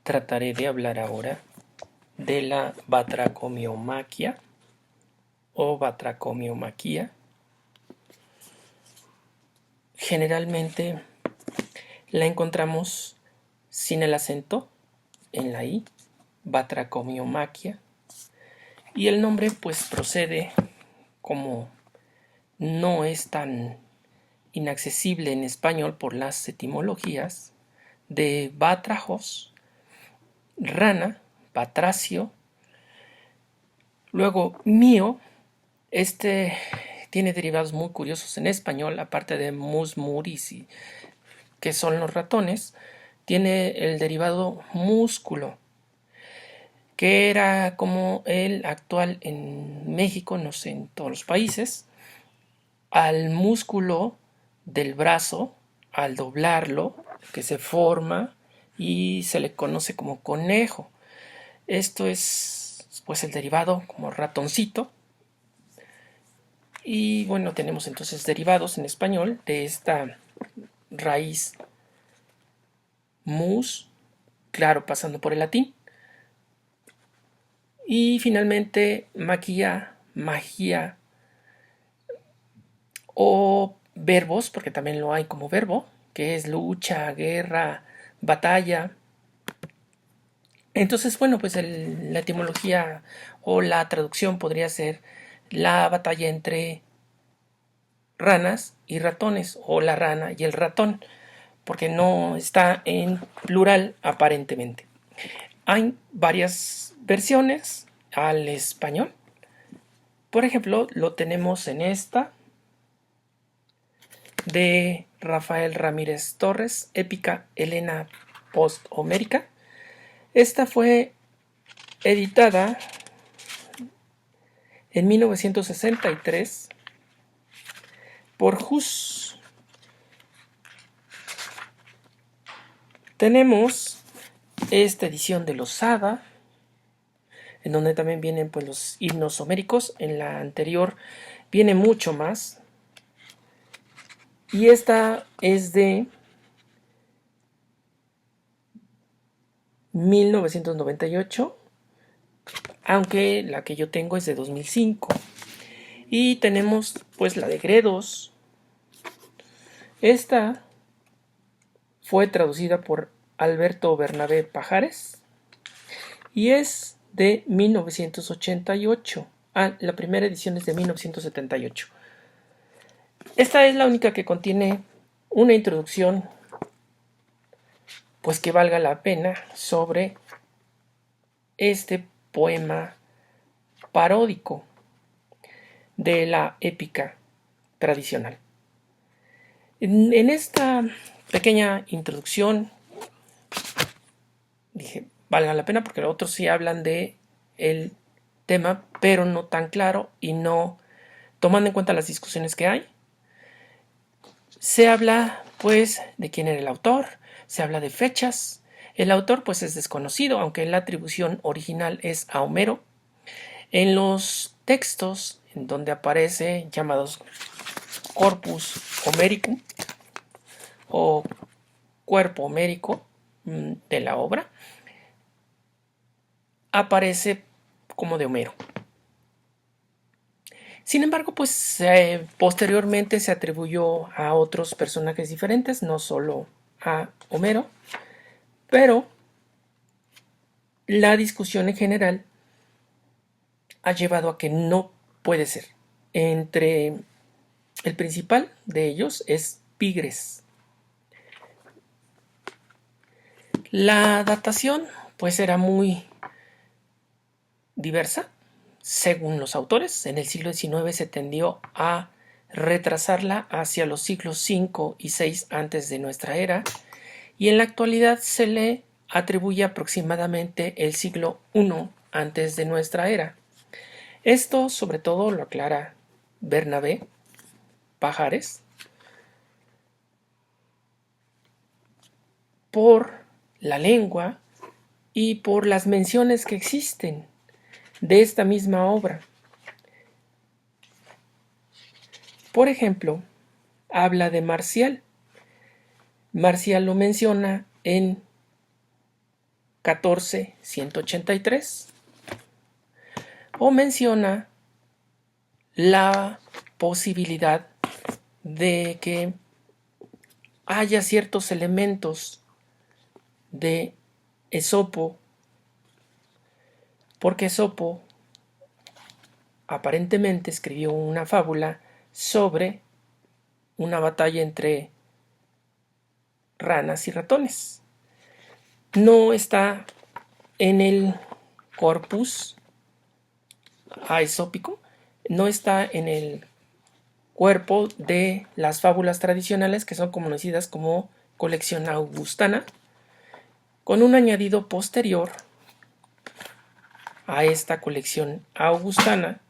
Trataré de hablar ahora de la batracomiomaquia o batracomiomaquia. Generalmente la encontramos sin el acento en la i, batracomiomaquia, y el nombre pues procede, como no es tan inaccesible en español por las etimologías, de batrajos, rana, batracio. Luego mio, tiene derivados muy curiosos en español, aparte de mus muris, que son los ratones, tiene el derivado músculo, que era como el actual en México, no sé, en todos los países, al músculo del brazo, al doblarlo, que se forma y se le conoce como conejo. Esto es pues el derivado como ratoncito. Y bueno, tenemos entonces derivados en español de esta raíz mus, claro, pasando por el latín. Y finalmente maquia, magia, o verbos, porque también lo hay como verbo, que es lucha, guerra, batalla. Entonces, bueno, pues la etimología o la traducción podría ser la batalla entre ranas y ratones, o la rana y el ratón, porque no está en plural aparentemente. Hay varias versiones al español. Por ejemplo, lo tenemos en esta de Rafael Ramírez Torres, épica Helena post-homérica. Esta fue editada en 1963 por Hus. Tenemos esta edición de Losada, en donde también vienen pues los himnos homéricos. En la anterior viene mucho más. Y esta es de 1998, aunque la que yo tengo es de 2005. Y tenemos pues la de Gredos. Esta fue traducida por Alberto Bernabé Pajares y es de 1988. La primera edición es de 1978. Esta es la única que contiene una introducción pues que valga la pena sobre este poema paródico de la épica tradicional. En esta pequeña introducción dije, valga la pena, porque los otros sí hablan de el tema, pero no tan claro y no tomando en cuenta las discusiones que hay. Se habla pues de quién era el autor, se habla de fechas. El autor pues es desconocido, aunque la atribución original es a Homero. En los textos en donde aparece llamados corpus homericum o cuerpo homérico de la obra, aparece como de Homero. Sin embargo, pues posteriormente se atribuyó a otros personajes diferentes, no solo a Homero, pero la discusión en general ha llevado a que no puede ser. Entre el principal de ellos es Pigres. La datación pues era muy diversa según los autores. En el siglo XIX se tendió a retrasarla hacia los siglos V y VI antes de nuestra era, y en la actualidad se le atribuye aproximadamente el siglo I antes de nuestra era. Esto sobre todo lo aclara Bernabé Pajares por la lengua y por las menciones que existen de esta misma obra. Por ejemplo, habla de Marcial. Marcial lo menciona en 14.183, o menciona la posibilidad de que haya ciertos elementos de Esopo, porque Esopo aparentemente escribió una fábula sobre una batalla entre ranas y ratones. No está en el corpus aesópico, no está en el cuerpo de las fábulas tradicionales que son conocidas como colección augustana, con un añadido posterior a esta colección augustana,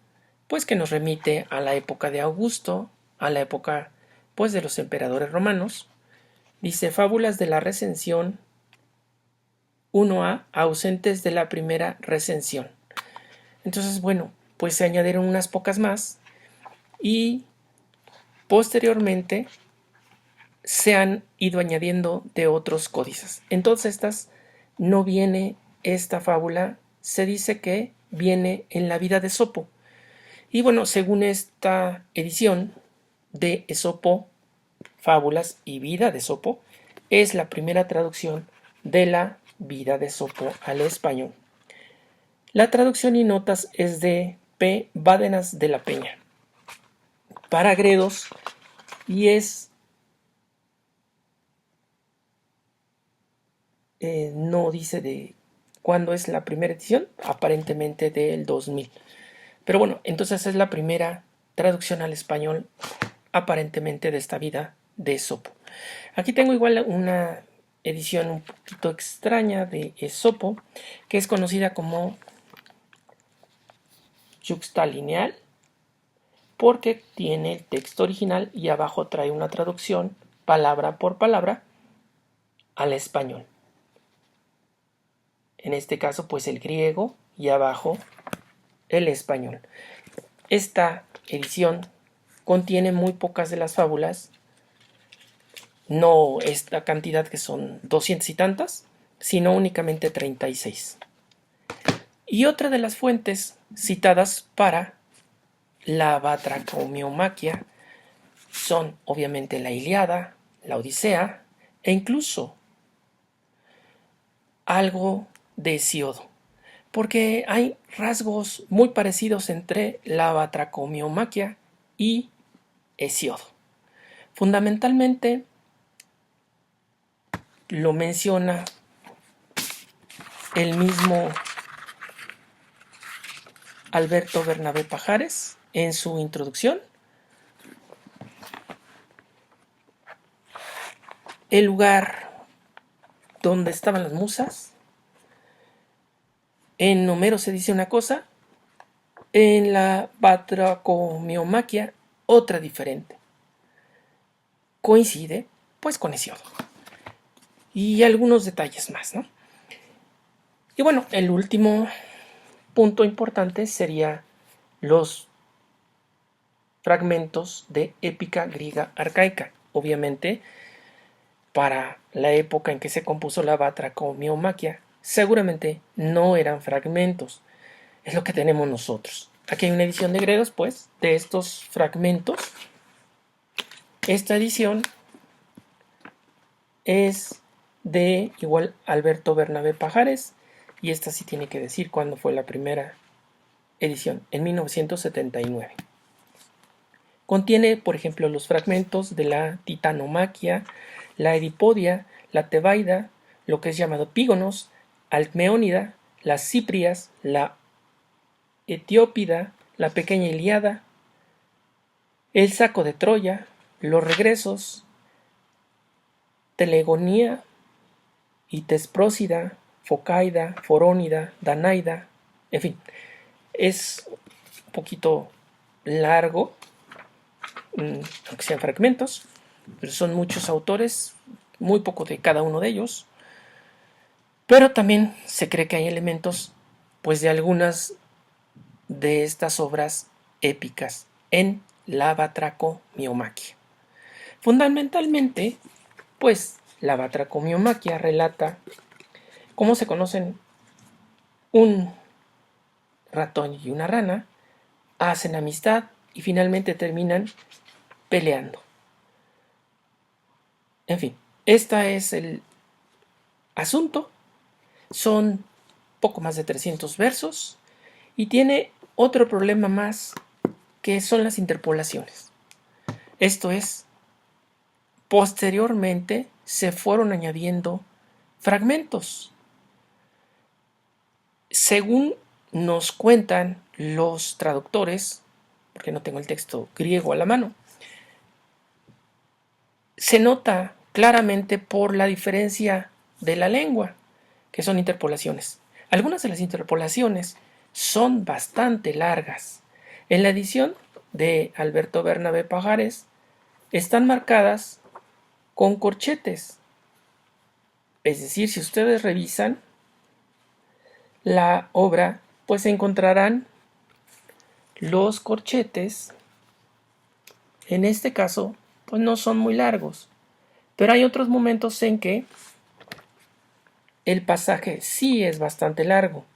pues que nos remite a la época de Augusto, a la época pues de los emperadores romanos. Dice fábulas de la recensión 1A ausentes de la primera recensión. Entonces, bueno, pues se añadieron unas pocas más y posteriormente se han ido añadiendo de otros códices. En todas estas no viene esta fábula, se dice que viene en la vida de Esopo. Y bueno, según esta edición de Esopo, Fábulas y vida de Esopo, es la primera traducción de la vida de Esopo al español. La traducción y notas es de P. Bárdenas de la Peña para Gredos y es no dice de cuándo es la primera edición, aparentemente del 2000. Pero bueno, entonces es la primera traducción al español aparentemente de esta vida de Esopo. Aquí tengo igual una edición un poquito extraña de Esopo, que es conocida como juxtalineal, porque tiene el texto original y abajo trae una traducción palabra por palabra al español. En este caso, pues el griego y abajo el español. Esta edición contiene muy pocas de las fábulas, no esta cantidad que son 200 y tantas, sino únicamente 36. Y otra de las fuentes citadas para la batracomiomaquia son obviamente la Ilíada, la Odisea e incluso algo de Hesíodo, porque hay rasgos muy parecidos entre la batracomiomaquia y Hesíodo. Fundamentalmente lo menciona el mismo Alberto Bernabé Pajares en su introducción. El lugar donde estaban las musas. En Homero se dice una cosa, en la batracomiomaquia otra diferente. Coincide pues con Hesíodo. Y algunos detalles más, ¿no? Y bueno, el último punto importante sería los fragmentos de épica griega arcaica. Obviamente, para la época en que se compuso la batracomiomaquia, seguramente no eran fragmentos. Es lo que tenemos nosotros. Aquí hay una edición de Gredos, pues, de estos fragmentos. Esta edición es de igual Alberto Bernabé Pajares, y esta sí tiene que decir cuándo fue la primera edición, en 1979. Contiene, por ejemplo, los fragmentos de la Titanomaquia, la Edipodia, la Tebaida, lo que es llamado Pígonos, Alcmeónida, las Ciprias, la Etiópida, la Pequeña Ilíada, el Saco de Troya, los Regresos, Telegonía y Tesprósida, Focaida, Forónida, Danaida, en fin, es un poquito largo, aunque sean fragmentos, pero son muchos autores, muy poco de cada uno de ellos, pero también se cree que hay elementos pues de algunas de estas obras épicas en la batracomiomaquia. Fundamentalmente, pues la batracomiomaquia relata ¿Cómo se conocen un ratón y una rana? Hacen amistad y finalmente terminan peleando. En fin, este es el asunto. Son poco más de 300 versos y tiene otro problema más, que son las interpolaciones. Esto es, posteriormente se fueron añadiendo fragmentos. Según nos cuentan los traductores, porque no tengo el texto griego a la mano, se nota claramente por la diferencia de la lengua, que son interpolaciones. Algunas de las interpolaciones son bastante largas. En la edición de Alberto Bernabé Pajares están marcadas con corchetes. Es decir, si ustedes revisan la obra, pues encontrarán los corchetes. En este caso, pues no son muy largos, pero hay otros momentos en que el pasaje sí es bastante largo.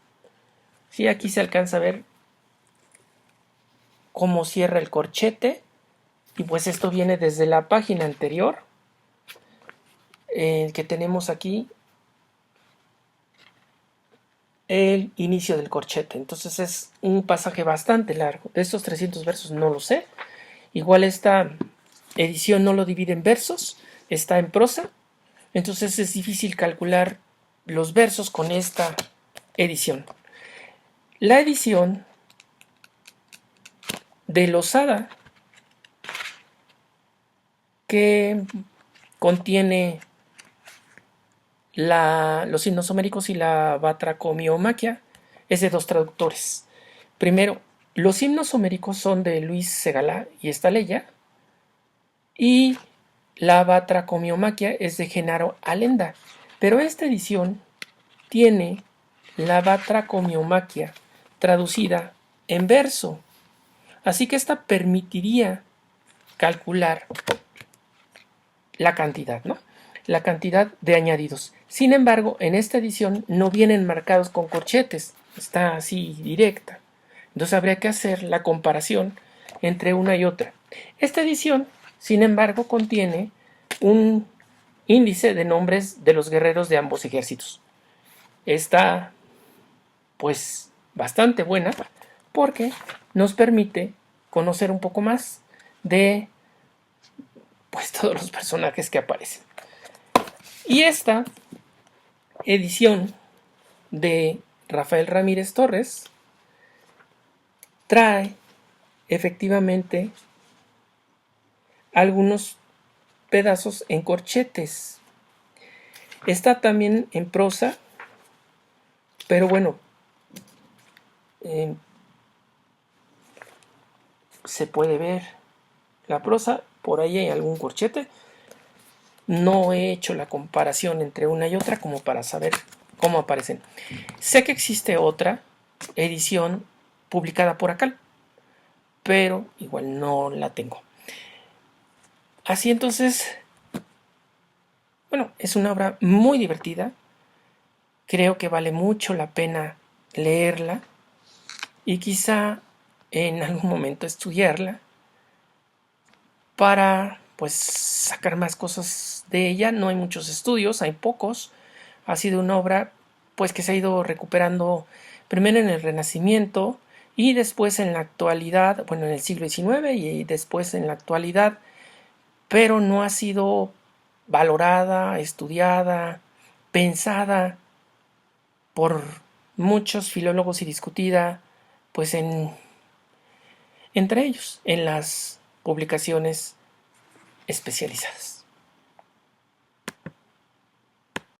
Sí, aquí se alcanza a ver cómo cierra el corchete, y pues esto viene desde la página anterior, que tenemos aquí el inicio del corchete. Entonces es un pasaje bastante largo. De estos 300 versos no lo sé. Igual esta edición no lo divide en versos, está en prosa. Entonces es difícil calcular los versos con esta edición. La edición de Losada, que contiene los himnos homéricos y la batracomiomaquia, es de dos traductores. Primero, los himnos homéricos son de Luis Segalá y Estaleya, y la batracomiomaquia es de Genaro Alenda. Pero esta edición tiene la batracomiomaquia traducida en verso. Así que esta permitiría calcular la cantidad, ¿no? La cantidad de añadidos. Sin embargo, en esta edición no vienen marcados con corchetes, está así directa. Entonces habría que hacer la comparación entre una y otra. Esta edición, sin embargo, contiene un índice de nombres de los guerreros de ambos ejércitos. Está, pues, bastante buena porque nos permite conocer un poco más de, pues, todos los personajes que aparecen. Y esta edición de Rafael Ramírez Torres trae efectivamente algunos pedazos en corchetes. Está también en prosa, pero bueno, se puede ver la prosa, por ahí hay algún corchete. No he hecho la comparación entre una y otra como para saber cómo aparecen. Sé que existe otra edición publicada por Akal, pero igual no la tengo. Así entonces, bueno, es una obra muy divertida. Creo que vale mucho la pena leerla y quizá en algún momento estudiarla para, pues, sacar más cosas de ella. No hay muchos estudios, hay pocos. Ha sido una obra, pues, que se ha ido recuperando primero en el Renacimiento y después en la actualidad, bueno, en el siglo XIX y después en la actualidad, pero no ha sido valorada, estudiada, pensada por muchos filólogos y discutida, pues, entre ellos, en las publicaciones especializadas.